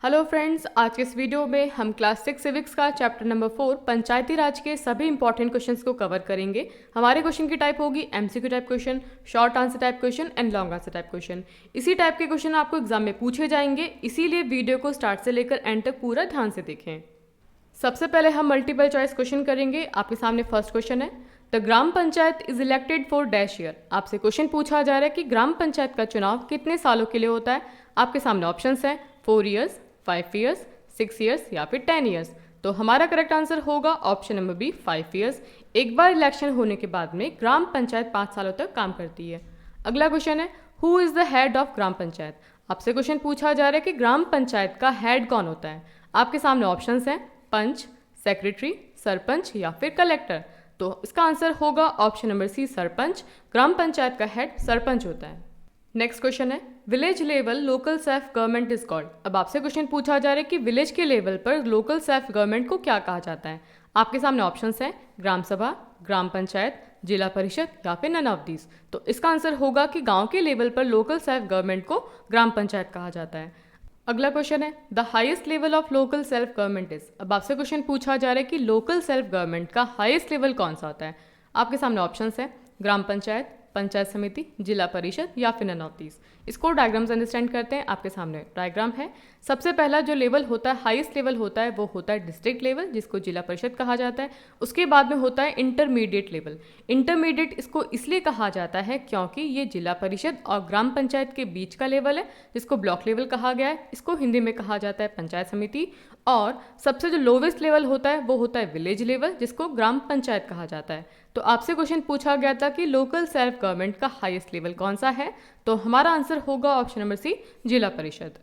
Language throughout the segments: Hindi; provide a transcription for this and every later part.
हेलो फ्रेंड्स, आज के इस वीडियो में हम क्लास 6 सिविक्स का चैप्टर नंबर 4 पंचायती राज के सभी इंपॉर्टेंट क्वेश्चंस को कवर करेंगे। हमारे क्वेश्चन की टाइप होगी MCQ type question, short answer type question and long answer type question. इसी टाइप के क्वेश्चन आपको एग्जाम में पूछे जाएंगे, इसीलिए वीडियो को स्टार्ट से लेकर एंड तक पूरा ध्यान से देखें। सबसे पहले हम मल्टीपल चॉइस क्वेश्चन करेंगे। आपके सामने फर्स्ट क्वेश्चन है, the gram panchayat is elected for dash year. आपसे क्वेश्चन पूछा जा रहा है कि ग्राम पंचायत का चुनाव कितने सालों के लिए होता है। आपके सामने ऑप्शंस हैं 4 ईयर्स, 5 ईयर्स, 6 ईयर्स या फिर 10 ईयर्स। तो हमारा करेक्ट आंसर होगा ऑप्शन नंबर बी 5 ईयर्स। एक बार इलेक्शन होने के बाद में ग्राम पंचायत 5 सालों तक काम करती है। अगला क्वेश्चन है, who is the head of gram panchayat. आपसे क्वेश्चन पूछा जा रहा है कि ग्राम पंचायत का हेड कौन होता है। आपके सामने ऑप्शंस हैं पंच, सेक्रेटरी, सरपंच या फिर कलेक्टर। तो इसका आंसर होगा ऑप्शन नंबर सी सरपंच। ग्राम पंचायत का हेड सरपंच होता है। नेक्स्ट क्वेश्चन है, village level local self government is called. अब आपसे क्वेश्चन पूछा जा रहा है कि विलेज के लेवल पर लोकल सेल्फ गवर्नमेंट को क्या कहा जाता है। आपके सामने ऑप्शंस हैं ग्राम सभा, ग्राम पंचायत, जिला परिषद या फिर नन ऑफ दीज। तो इसका आंसर होगा कि गांव के लेवल पर लोकल सेल्फ गवर्नमेंट को ग्राम पंचायत कहा जाता है। अगला क्वेश्चन है, the highest level of local self government is. अब आपसे क्वेश्चन पूछा जा रहा है कि लोकल सेल्फ गवर्नमेंट का हाईएस्ट लेवल कौन सा होता है। आपके सामने ऑप्शंस है ग्राम पंचायत, पंचायत समिति, जिला परिषद या फिर नन ऑफ दीज। इसको डायग्राम से अंडरस्टैंड करते हैं। आपके सामने डायग्राम है। सबसे पहला जो लेवल होता है, हाईएस्ट लेवल होता है, वो होता है डिस्ट्रिक्ट लेवल, जिसको जिला परिषद कहा जाता है। उसके बाद में होता है इंटरमीडिएट लेवल। इंटरमीडिएट इसको इसलिए कहा जाता है क्योंकि ये जिला परिषद और ग्राम पंचायत के बीच का लेवल है, जिसको ब्लॉक लेवल कहा गया है। इसको हिंदी में कहा जाता है पंचायत समिति। और सबसे जो लोवेस्ट लेवल होता है वो होता है विलेज लेवल, जिसको ग्राम पंचायत कहा जाता है। तो आपसे क्वेश्चन पूछा गया था कि लोकल सेल्फ गवर्नमेंट का हाईएस्ट लेवल कौन सा है। तो हमारा आंसर होगा ऑप्शन नंबर सी जिला परिषद।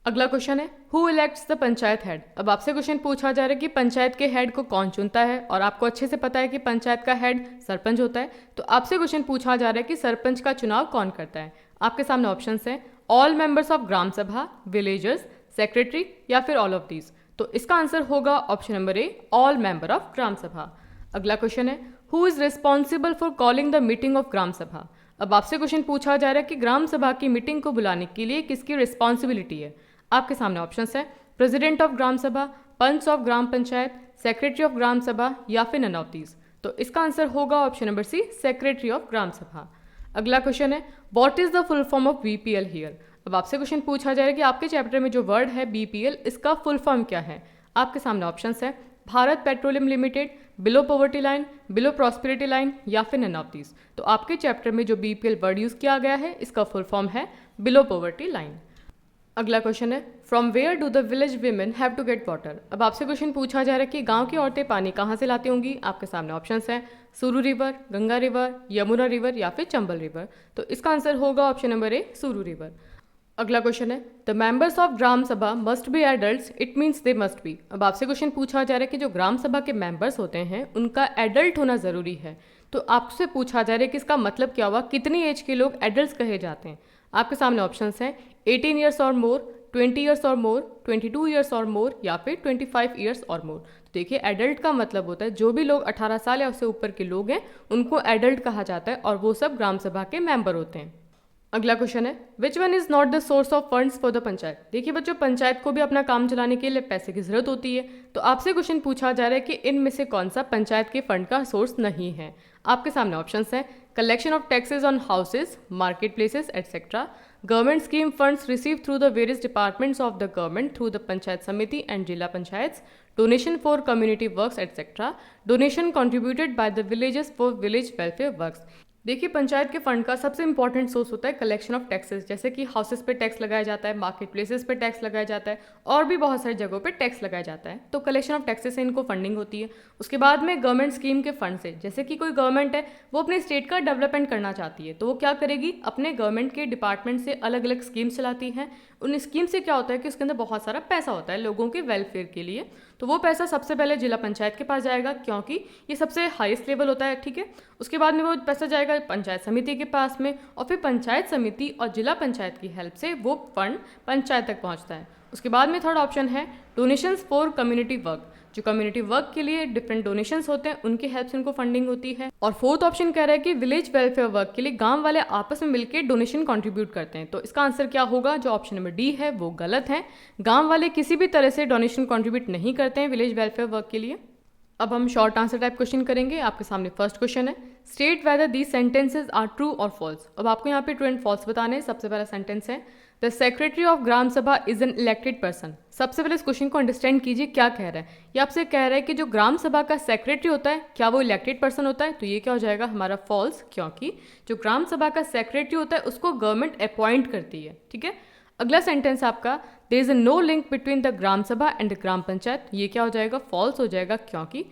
अगला क्वेश्चन है, who elects the panchayat head. अब आपसे क्वेश्चन पूछा जा रहा है कि पंचायत के हेड को कौन चुनता है, और आपको अच्छे से पता है कि पंचायत का हेड सरपंच होता है। तो आपसे क्वेश्चन पूछा जा रहा है कि सरपंच का चुनाव कौन करता है। आपके सामने ऑप्शंस हैं ऑल मेंबर्स ऑफ ग्राम सभा, विलेजर्स, सेक्रेटरी या फिर ऑल ऑफ दीज। तो इसका आंसर होगा option number A all member of gram sabha. अगला क्वेश्चन है, who is responsible for calling the meeting of gram sabha. अब आपसे क्वेश्चन पूछा जा रहा है कि ग्राम सभा की मीटिंग को बुलाने के लिए किसकी रिस्पॉन्सिबिलिटी है। आपके सामने ऑप्शंस है president of gram sabha, panch of gram panchayat, secretary of gram sabha या फिर नन ऑफ दीज। तो इसका आंसर होगा option number C secretary of gram sabha. अगला क्वेश्चन है, what is the full form of BPL here. अब आपसे क्वेश्चन पूछा जा रहा है कि आपके चैप्टर में जो वर्ड है बीपीएल, इसका फुल फॉर्म क्या है। आपके सामने ऑप्शंस है Bharat petroleum limited, below poverty line, below prosperity line या फिर नन ऑफ दीज। तो आपके चैप्टर में जो बीपीएल वर्ड यूज किया गया है, इसका फुल फॉर्म है बिलो पॉवर्टी लाइन। अगला क्वेश्चन है, from where do the village women have to get water. अब आपसे क्वेश्चन पूछा जा रहा है कि गांव की औरतें पानी कहाँ से लाती होंगी। आपके सामने ऑप्शंस हैं सुरू river, Ganga river, Yamuna river या फिर चंबल रिवर। तो इसका आंसर होगा ऑप्शन नंबर ए सुरू रिवर। अगला क्वेश्चन है, द मेंबर्स ऑफ ग्राम सभा must be adults, it means they must be. अब आपसे क्वेश्चन पूछा जा रहा है कि जो ग्राम सभा के मेंबर्स होते हैं उनका एडल्ट होना ज़रूरी है। तो आपसे पूछा जा रहा है कि इसका मतलब क्या हुआ, कितनी एज के लोग एडल्ट कहे जाते हैं। आपके सामने ऑप्शंस हैं 18 ईयर्स और मोर, 20 ईयर्स और मोर, 22 ईयर्स और मोर या फिर 25 ईयर्स और मोर। तो देखिए, एडल्ट का मतलब होता है जो भी लोग 18 साल या उससे ऊपर के लोग हैं उनको एडल्ट कहा जाता है, और वो सब ग्राम सभा के मेंबर होते हैं। अगला क्वेश्चन है, which one is not the source of funds for the panchayat. देखिए बच्चों, पंचायत को भी अपना काम चलाने के लिए पैसे की जरूरत होती है। तो आपसे क्वेश्चन पूछा जा रहा है कि इनमें से कौन सा पंचायत के फंड का सोर्स नहीं है। आपके सामने ऑप्शंस हैं collection of taxes on houses, market places etcetera, government scheme funds receive through the various departments of the government through the panchayat समिति एंड जिला panchayat, donation for community works etcetera, donation contributed by the villages for village welfare works. देखिए, पंचायत के फंड का सबसे इंपॉर्टेंट सोर्स होता है कलेक्शन ऑफ टैक्सेस, जैसे कि हाउसेस पे टैक्स लगाया जाता है, मार्केट प्लेसेस पे टैक्स लगाया जाता है, और भी बहुत सारी जगहों पे टैक्स लगाया जाता है। तो कलेक्शन ऑफ टैक्सेस से इनको फंडिंग होती है। उसके बाद में गवर्नमेंट स्कीम के फंड से, जैसे कि कोई गवर्नमेंट है वो अपने स्टेट का डेवलपमेंट करना चाहती है, तो वो क्या करेगी, अपने गवर्नमेंट के डिपार्टमेंट से अलग अलग स्कीम्स चलाती हैं। उन स्कीम से क्या होता है कि उसके अंदर बहुत सारा पैसा होता है लोगों के वेलफेयर के लिए। तो वो पैसा सबसे पहले जिला पंचायत के पास जाएगा, क्योंकि ये सबसे हाईएस्ट लेवल होता है, ठीक है। उसके बाद में वो पैसा जाएगा पंचायत समिति के पास में, और फिर पंचायत समिति और जिला पंचायत की हेल्प से वो फंड पंचायत तक पहुंचता है। उसके बाद में थर्ड ऑप्शन है डोनेशंस फॉर कम्युनिटी वर्क, जो कम्युनिटी वर्क के लिए डिफरेंट डोनेशंस होते हैं उनकी हेल्प से उनको फंडिंग होती है। और फोर्थ ऑप्शन कह रहा है कि विलेज वेलफेयर वर्क के लिए गांव वाले आपस में मिलकर डोनेशन कंट्रीब्यूट करते हैं। तो इसका आंसर क्या होगा? जो ऑप्शन नंबर डी है वो गलत है। गांव वाले किसी भी तरह से डोनेशन कंट्रीब्यूट नहीं करते हैं विलेज वेलफेयर वर्क के लिए। अब हम शॉर्ट आंसर टाइप क्वेश्चन करेंगे। आपके सामने फर्स्ट क्वेश्चन है, state whether these sentences are true और फॉल्स। अब आपको यहाँ पे ट्रू एंड फॉल्स बताने हैं। सबसे पहला सेंटेंस है, the secretary of gram sabha is an elected person. सबसे पहले इस क्वेश्चन को अंडरस्टैंड कीजिए, क्या कह रहा है। ये आपसे कह रहा है कि जो ग्राम सभा का सेक्रेटरी होता है क्या वो इलेक्टेड पर्सन होता है? तो ये क्या हो जाएगा हमारा फॉल्स, क्योंकि जो ग्राम सभा का सेक्रेटरी होता है उसको गवर्नमेंट अपॉइंट करती है। ठीक है। अगला सेंटेंस आपका, there is no link between the gram sabha and the gram panchayat. ये क्या हो जाएगा? फॉल्स हो जाएगा, क्योंकि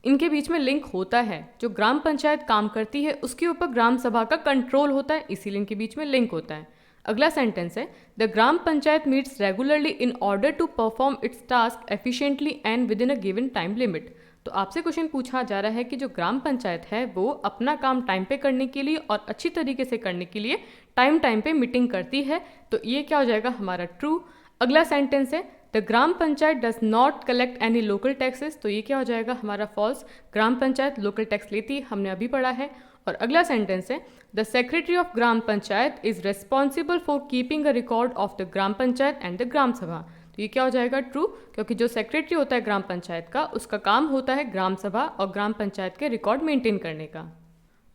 इनके बीच में लिंक होता है। जो ग्राम पंचायत काम करती है उसके ऊपर ग्राम सभा का कंट्रोल होता है, इसीलिए इनके बीच में लिंक होता है। अगला सेंटेंस है, the gram panchayat meets regularly in order to perform its task efficiently and within a given time limit. तो आपसे क्वेश्चन पूछा जा रहा है कि जो ग्राम पंचायत है वो अपना काम टाइम पे करने के लिए और अच्छी तरीके से करने के लिए टाइम पे मीटिंग करती है। तो ये क्या हो जाएगा हमारा ट्रू। अगला सेंटेंस है, the gram panchayat does not collect any local taxes. तो ये क्या हो जाएगा हमारा फॉल्स। ग्राम पंचायत लोकल टैक्स लेती है, हमने अभी पढ़ा है। और अगला सेंटेंस है, the secretary of gram panchayat is responsible for keeping a record of the gram panchayat and the gram sabha. तो ये क्या हो जाएगा ट्रू, क्योंकि जो सेक्रेटरी होता है ग्राम पंचायत का उसका काम होता है ग्राम सभा और ग्राम पंचायत के रिकॉर्ड मेंटेन करने का।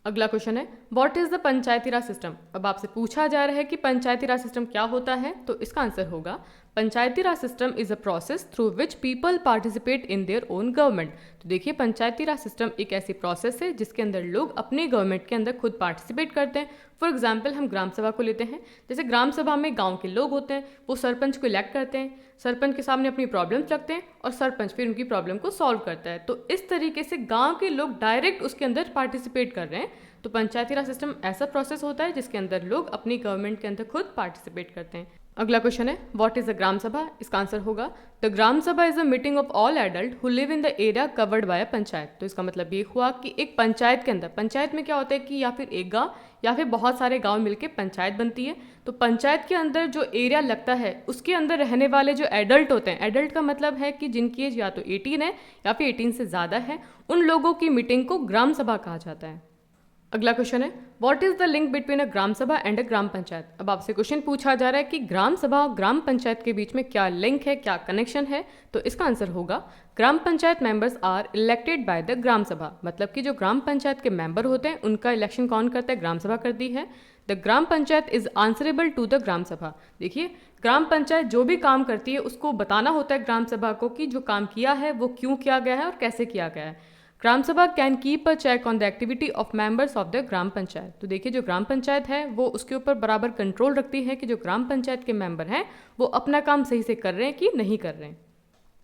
अगला क्वेश्चन है, what is the Panchayati raj system. अब आपसे पूछा जा रहा है कि पंचायती राज सिस्टम क्या होता है। तो इसका आंसर होगा, panchayati raj system is a process through which people participate in their own government. तो देखिए, पंचायती राज सिस्टम एक ऐसी प्रोसेस है जिसके अंदर लोग अपने गवर्नमेंट के अंदर खुद पार्टिसिपेट करते हैं। फॉर एग्जाम्पल हम ग्राम सभा को लेते हैं। जैसे ग्राम सभा में गांव के लोग होते हैं, वो सरपंच को इलेक्ट करते हैं, सरपंच के सामने अपनी प्रॉब्लम्स रखते हैं और सरपंच फिर उनकी प्रॉब्लम को सॉल्व करता है। तो इस तरीके से गांव के लोग डायरेक्ट उसके अंदर पार्टिसिपेट कर रहे हैं। तो पंचायती राज सिस्टम ऐसा प्रोसेस होता है जिसके अंदर लोग अपनी गवर्नमेंट के अंदर खुद पार्टिसिपेट करते हैं। अगला क्वेश्चन है, व्हाट इज द ग्राम सभा। इसका आंसर होगा, the gram sabha is a meeting of all adult who live in the area covered by a panchayat. तो इसका मतलब ये हुआ कि एक पंचायत के अंदर, पंचायत में क्या होता है कि या फिर एक गांव या फिर बहुत सारे गांव मिलकर पंचायत बनती है। तो पंचायत के अंदर जो एरिया लगता है उसके अंदर रहने वाले जो एडल्ट होते हैं, एडल्ट का मतलब है कि जिनकी एज या तो 18 है या फिर 18 से ज़्यादा है, उन लोगों की मीटिंग को ग्राम सभा कहा जाता है। अगला क्वेश्चन है, what is the link between a gram sabha and अ ग्राम पंचायत। अब आपसे क्वेश्चन पूछा जा रहा है कि ग्राम सभा और ग्राम पंचायत के बीच में क्या लिंक है, क्या कनेक्शन है। तो इसका आंसर होगा, gram panchayat members are elected by the gram sabha. मतलब कि जो ग्राम पंचायत के मेंबर होते हैं उनका इलेक्शन कौन करता है? ग्राम सभा करती है। The gram panchayat is answerable to the gram sabha. देखिए, ग्राम पंचायत जो भी काम करती है उसको बताना होता है ग्राम सभा को कि जो काम किया है वो क्यों किया गया है और कैसे किया गया है। Gram sabha can keep a check on the activity of members of the gram panchayat. तो देखिए, जो ग्राम पंचायत है वो उसके ऊपर बराबर कंट्रोल रखती है कि जो ग्राम पंचायत के मेंबर हैं वो अपना काम सही से कर रहे हैं कि नहीं कर रहे हैं।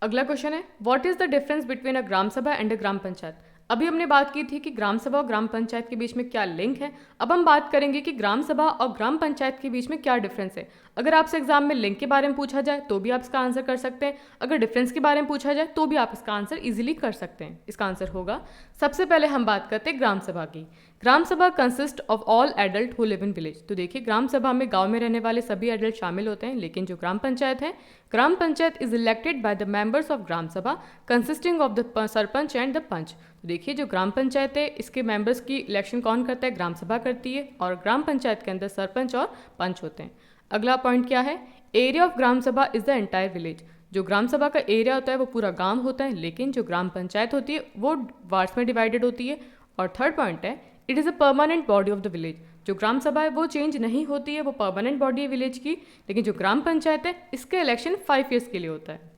अगला क्वेश्चन है, what is the difference between a gram sabha and अ ग्राम पंचायत। अभी हमने बात की थी कि ग्राम सभा और ग्राम पंचायत के बीच में क्या लिंक है। अब हम बात करेंगे कि ग्राम सभा और ग्राम पंचायत के बीच में क्या डिफरेंस है। अगर आपसे एग्जाम में लिंक के बारे में पूछा जाए तो भी आप इसका आंसर कर सकते हैं, अगर डिफरेंस के बारे में पूछा जाए तो भी आप इसका आंसर इजीली कर सकते हैं। इसका आंसर होगा, सबसे पहले हम बात करते हैं ग्राम सभा की। ग्राम सभा consist of all adult who live in village. तो देखिए, ग्राम सभा में गांव में रहने वाले सभी एडल्ट शामिल होते हैं, लेकिन जो ग्राम पंचायत है, gram panchayat is elected by the members of gram sabha consisting of the sarpanch and the panch. तो देखिए, जो ग्राम पंचायत है इसके मेंबर्स की इलेक्शन कौन करता है? ग्राम सभा करती है, और ग्राम पंचायत के अंदर सरपंच और पंच होते हैं। अगला पॉइंट क्या है, area of gram sabha is the entire village. जो ग्राम सभा का एरिया होता है वो पूरा गांव होता है, लेकिन जो ग्राम पंचायत होती है वो वार्ड्स में डिवाइडेड होती है। और थर्ड पॉइंट है, it is a permanent body of the village. जो ग्राम सभा है वो चेंज नहीं होती है, वो परमानेंट बॉडी है विलेज की, लेकिन जो ग्राम पंचायत है इसका इलेक्शन 5 ईयर्स के लिए होता है।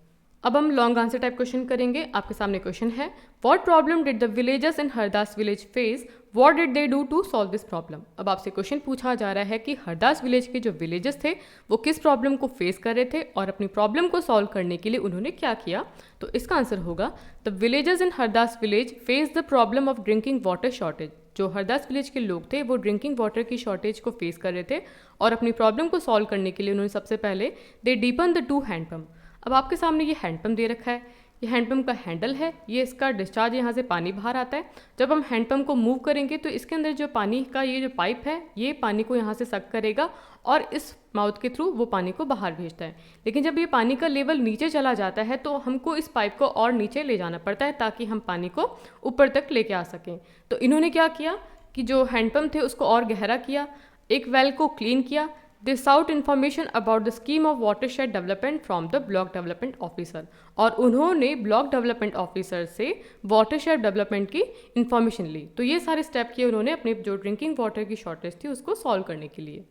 अब हम लॉन्ग आंसर टाइप क्वेश्चन करेंगे। आपके सामने क्वेश्चन है, what problem did the villagers in Hardas village face, what did they do to solve this problem. अब आपसे क्वेश्चन पूछा जा रहा है कि हरदास विलेज के जो विलेजर्स थे वो किस प्रॉब्लम को फेस कर रहे थे और अपनी प्रॉब्लम को सॉल्व करने के लिए उन्होंने क्या किया। तो इसका आंसर होगा, the villagers in Hardas village face the problem of drinking water shortage. जो हरदास विलेज के लोग थे वो ड्रिंकिंग वाटर की शॉर्टेज को फेस कर रहे थे और अपनी प्रॉब्लम को सॉल्व करने के लिए उन्होंने सबसे पहले दे डीपन द 2 हैंडपम्प। अब आपके सामने ये हैंडपम्प दे रखा है, ये हैंडपम्प का हैंडल है, ये इसका डिस्चार्ज, यहाँ से पानी बाहर आता है। जब हम हैंडपम्प को मूव करेंगे तो इसके अंदर जो पानी का ये जो पाइप है ये पानी को यहाँ से सक करेगा और इस माउथ के थ्रू वो पानी को बाहर भेजता है। लेकिन जब ये पानी का लेवल नीचे चला जाता है तो हमको इस पाइप को और नीचे ले जाना पड़ता है ताकि हम पानी को ऊपर तक लेके आ सकें। तो इन्होंने क्या किया कि जो हैंडपम्प थे उसको और गहरा किया, एक वेल को क्लीन किया। They sought information about the scheme of watershed development from the block development officer, और उन्होंने ब्लॉक डेवलपमेंट ऑफिसर से वाटरशेड डेवलपमेंट की इन्फॉर्मेशन ली। तो ये सारे स्टेप किए उन्होंने अपने जो ड्रिंकिंग वाटर की शॉर्टेज थी उसको सॉल्व करने के लिए।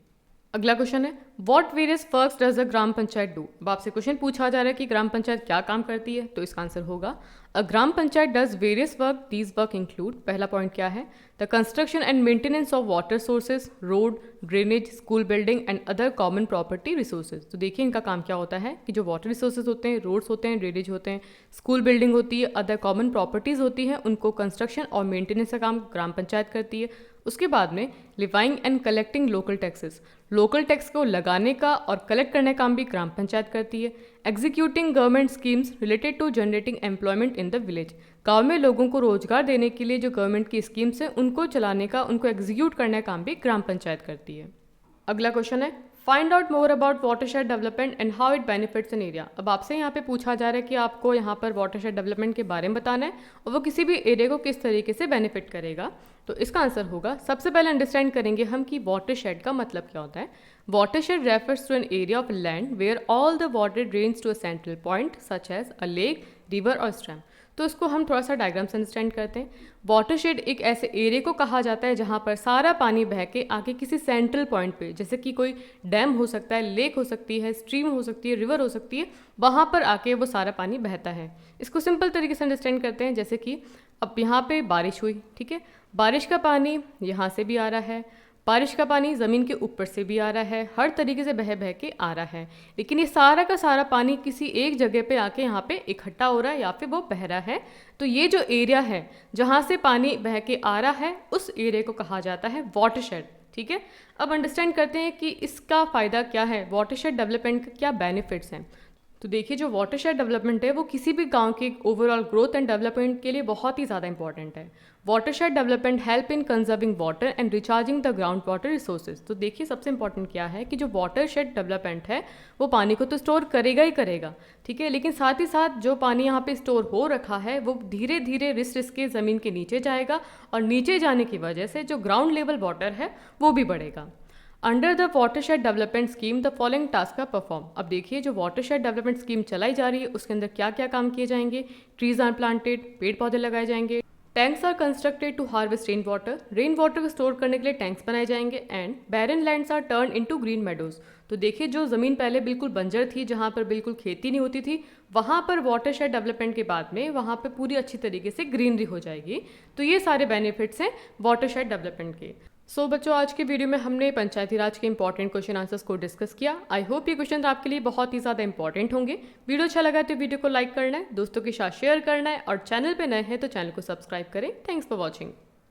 अगला क्वेश्चन है what various works does a gram panchayat do. अब आपसे क्वेश्चन पूछा जा रहा है कि ग्राम पंचायत क्या काम करती है, तो इसका आंसर होगा a gram panchayat does various work, these work include. पहला पॉइंट क्या है, the construction and maintenance of water sources, road, drainage, school building and other common property resources. तो देखिए इनका काम क्या होता है कि जो वाटर रिसोर्सेज होते हैं, रोड्स होते हैं, ड्रेनेज होते हैं, स्कूल बिल्डिंग होती है, अदर कॉमन प्रॉपर्टीज़ होती हैं, उनको कंस्ट्रक्शन और मेंटेनेंस का काम ग्राम पंचायत करती है। उसके बाद में levying and collecting local taxes, local tax को लगाने का और कलेक्ट करने का काम भी ग्राम पंचायत करती है। Executing government schemes related to generating employment in the village, गांव में लोगों को रोजगार देने के लिए जो गवर्नमेंट की स्कीम्स हैं उनको चलाने का, उनको एग्जीक्यूट करने का काम भी ग्राम पंचायत करती है। अगला क्वेश्चन है find out more about watershed development and how it benefits an area. अब आपसे यहाँ पे पूछा जा रहा है कि आपको यहाँ पर वाटरशेड डेवलपमेंट के बारे में बताना है और वो किसी भी एरिया को किस तरीके से बेनिफिट करेगा। तो इसका आंसर होगा, सबसे पहले अंडरस्टैंड करेंगे हम कि वाटरशेड का मतलब क्या होता है। Watershed refers to an area of land where all the water drains to a central point such as a lake, river और स्ट्रीम। तो इसको हम थोड़ा सा डायग्राम से अंडरस्टैंड करते हैं। वाटरशेड एक ऐसे एरिया को कहा जाता है जहाँ पर सारा पानी बह के आके किसी सेंट्रल पॉइंट पे, जैसे कि कोई डैम हो सकता है, लेक हो सकती है, स्ट्रीम हो सकती है, रिवर हो सकती है, वहाँ पर आके वो सारा पानी बहता है। इसको सिंपल तरीके से अंडरस्टैंड करते हैं, जैसे कि अब यहाँ पे बारिश हुई, ठीक है, बारिश का पानी यहाँ से भी आ रहा है, बारिश का पानी ज़मीन के ऊपर से भी आ रहा है, हर तरीके से बह बह के आ रहा है। लेकिन ये सारा का सारा पानी किसी एक जगह पे आके यहाँ पे इकट्ठा हो रहा है या फिर वो बह रहा है। तो ये जो एरिया है जहाँ से पानी बह के आ रहा है उस एरिया को कहा जाता है वाटरशेड। ठीक है, अब अंडरस्टैंड करते हैं कि इसका फ़ायदा क्या है, वाटरशेड डेवलपमेंट के क्या बेनिफिट्स हैं। तो देखिए जो वाटरशेड डेवलपमेंट है वो किसी भी गांव के ओवरऑल ग्रोथ एंड डेवलपमेंट के लिए बहुत ही ज़्यादा इंपॉर्टेंट है। Watershed development help in conserving water and recharging the ground water resources. तो देखिए सबसे इंपॉर्टेंट क्या है कि जो वाटरशेड डेवलपमेंट है वो पानी को तो स्टोर करेगा ही करेगा, ठीक है, लेकिन साथ ही साथ जो पानी यहाँ पे स्टोर हो रखा है वो धीरे धीरे रिस रिस के ज़मीन के नीचे जाएगा और नीचे जाने की वजह से जो ग्राउंड लेवल वाटर है वो भी बढ़ेगा। Under the watershed development scheme the following task का परफॉर्म। अब देखिए जो वाटरशेड डेवलपमेंट स्कीम चलाई जा रही है उसके अंदर क्या क्या काम किए जाएंगे। ट्रीज आर प्लांटेड, पेड़ पौधे लगाए जाएंगे, tanks are constructed to harvest rain water को स्टोर करने के लिए टैंक्स बनाए जाएंगे, and barren lands are turn into green meadows. तो देखिए जो ज़मीन पहले बिल्कुल बंजर थी, जहाँ पर बिल्कुल खेती नहीं होती थी, वहाँ पर वाटरशेड डेवलपमेंट के बाद में वहाँ पर पूरी अच्छी तरीके से ग्रीनरी हो जाएगी। तो ये सारे बेनिफिट्स हैं वाटरशेड डेवलपमेंट के। सो बच्चों आज के वीडियो में हमने पंचायती राज के इंपॉर्टेंट क्वेश्चन आंसर्स को डिस्कस किया। आई होप ये क्वेश्चन आपके लिए बहुत ही ज़्यादा इंपॉर्टेंट होंगे। वीडियो अच्छा लगा तो वीडियो को लाइक करना है, दोस्तों के साथ शेयर करना है और चैनल पे नए हैं तो चैनल को सब्सक्राइब करें। Thanks for watching.